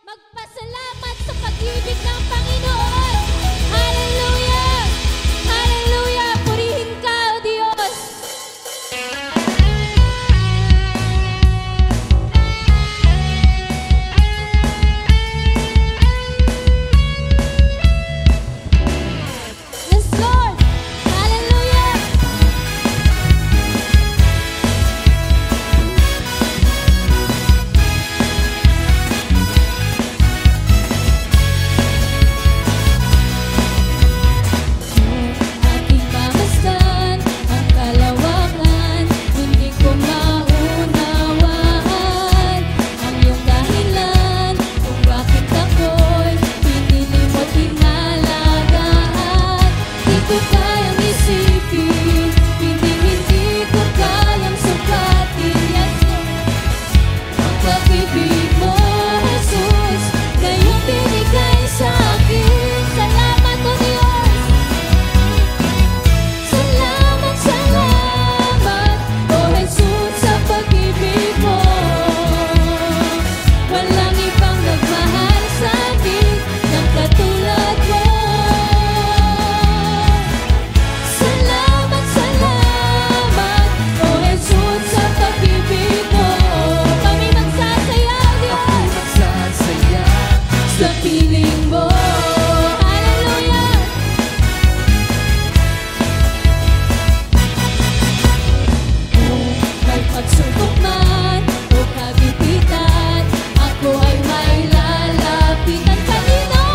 magpasalamat sa pag-ibig ng Panginoon. Hallelujah! Hallelujah! Purihin ka, O Diyos! Yes, Lord! Hallelujah! Aking mamasdan ang kalawakan, hindi ko maunawaan ang iyong dahilan kung bakit ako'y pinilimot inalagaan. Di ko kayang isipin, hindi ko kayang sukatin. Yes, Lord. Ang pag-ibig mo, Jesus, na iyong binigay sa akin. Salamat, O Diyos! Salamat, salamat, O Jesus, sa pag-ibig mo. Walang ibang nagmahal sa akin ng katulad mo. Salamat, salamat, O Jesus, sa pag-ibig mo. Kami magsasayaw, Diyos, sa piling mo. Hallelujah! May pagsubok man o kagipitan, ako ay may lalapitan. Kanino?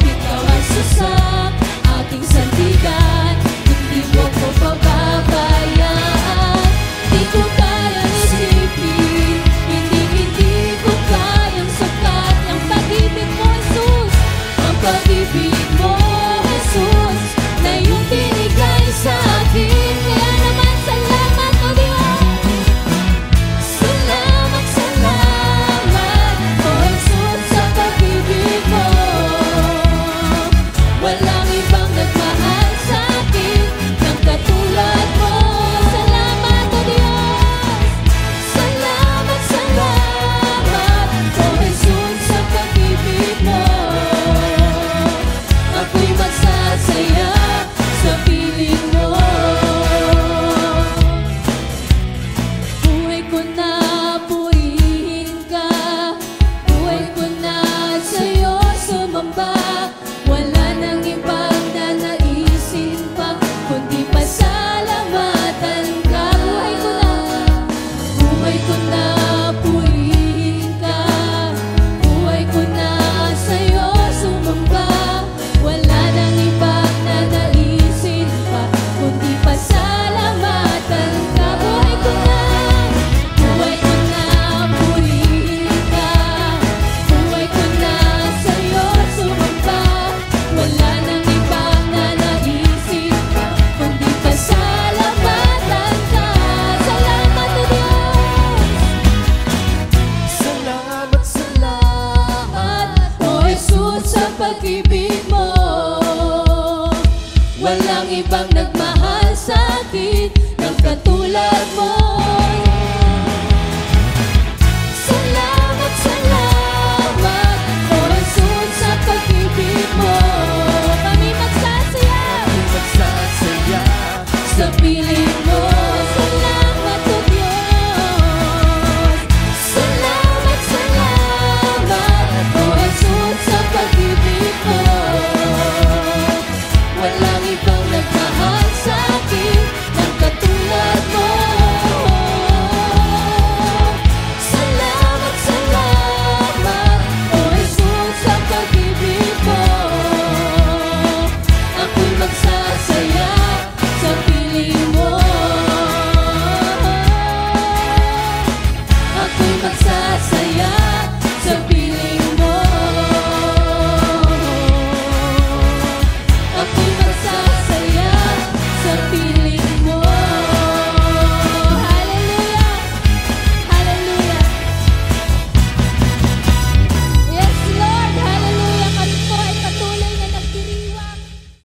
Ikaw ay susak, aking sandigan, hindi mo ko pababayaan. Di ko kayang isipin, hindi ko kayang sukat ang pag-ibig mo, Jesus. Ang pag-ibig mo, Jesus, na iyong binigay sa akin. Kaya naman salamat, O Diyos! Salamat, salamat, O Jesus, sa pag-ibig mo. Walang ibang nagmahal sa akin ng katulad mo. Salamat, O Diyos! Salamat, salamat, O Jesus, sa pag-ibig mo. Ako'y magsasaya sa piling mo. Buhay ko na purihin ka, buhay ko na sa'yo sumamba. Wala nang ibang nanaisin pa, kundi pasalamatan ka. Buhay ko na purihin ka, buhay ko na sa'yo sumamba. Wala nang ibang nanaisin pa, kundi pasalamatan ka. Buhay ko na purihin ka, buhay ko na sa'yo sumamba. Wala nang ibang nanaisin pa, kundi pasalamatan ka. Salamat, O Diyos! Salamat, Salamat, O Jesus, sa pag-ibig mo. Walang ibang nagmahal sa akin ng katulad mo.